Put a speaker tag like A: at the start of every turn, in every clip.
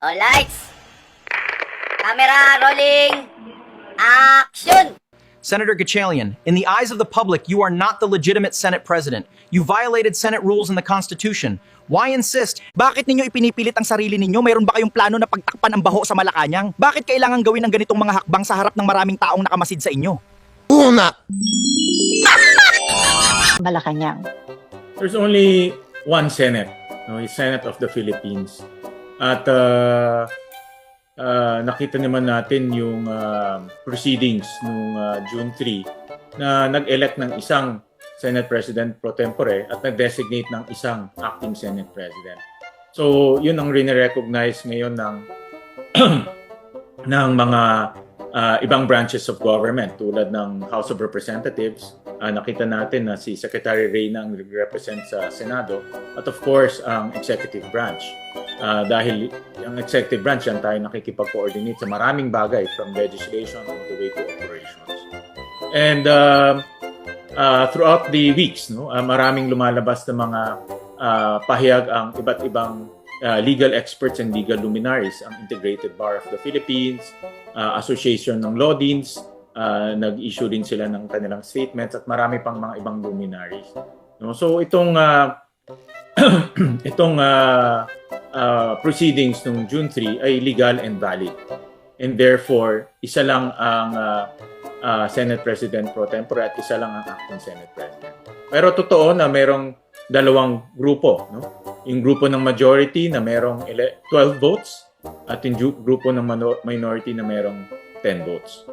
A: All lights! Camera rolling! Action!
B: Senator Gatchalian, in the eyes of the public, you are not the legitimate Senate President. You violated Senate rules and the Constitution. Why insist?
C: Bakit ninyo ipinipilit ang sarili ninyo? Mayroon ba kayong plano na pagtakpan ang baho sa Malacanang? Bakit kailangan gawin ang ganitong mga hakbang sa harap ng maraming taong nakamasid sa inyo?
D: Malacanang.
E: There's only one Senate, no, the Senate of the Philippines. At nakita naman natin yung proceedings nung June 3 na nag-elect ng isang Senate President pro tempore at nag-designate ng isang acting Senate President. So, yun ang rini-recognize ngayon ng ng mga ibang branches of government tulad ng House of Representatives. Nakita natin na si Secretary Reyna ang represent sa Senado at of course ang executive branch. Dahil ang executive branch yan tayo nakikipag-coordinate sa maraming bagay from legislation all the way to operations. And throughout the weeks, no, maraming lumalabas na mga pahayag ang iba't ibang legal experts and legal luminaries, ang Integrated Bar of the Philippines, Association ng Law Deans, nag-issue din sila ng kanilang statements at marami pang mga ibang luminaries. No? So itong proceedings nung June 3 ay legal and valid. And therefore, isa lang ang Senate President pro tempore at isa lang ang acting Senate President. Pero totoo na merong dalawang grupo, no? Yung grupo ng majority na merong 12 votes at yung grupo ng minority na merong 10 votes.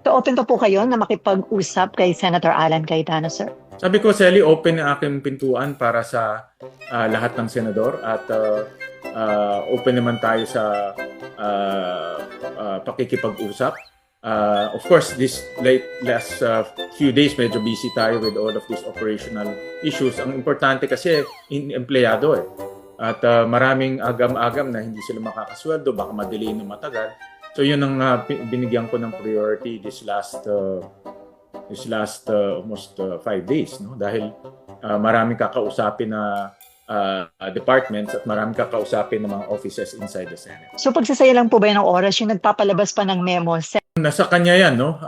D: So open pa po kayo na makipag-usap kay Senator Alan Cayetano, sir?
E: Sabi ko, Sally, open ang aking pintuan para sa lahat ng senador at open naman tayo sa pakikipag-usap. Of course, this last few days, medyo busy tayo with all of these operational issues. Ang importante kasi, empleyado eh. At maraming agam-agam na hindi sila makakasweldo, baka madelay na matagal. So yun ang binigyan ko ng priority this last almost 5 days, no? Dahil maraming kakausapin na departments at maraming kakausapin ng mga offices inside the Senate.
D: So pagsasaya lang po ba yun ng oras yung nagpapalabas pa ng memo?
E: Nasa kanya yan, no?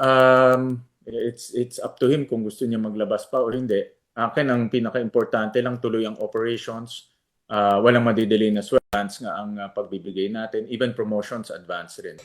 E: It's up to him kung gusto niya maglabas pa o hindi. Akin ang pinaka-importante lang tuloy ang operations. Walang madidelay na advance nga ang pagbibigay natin. Even promotions advance rin.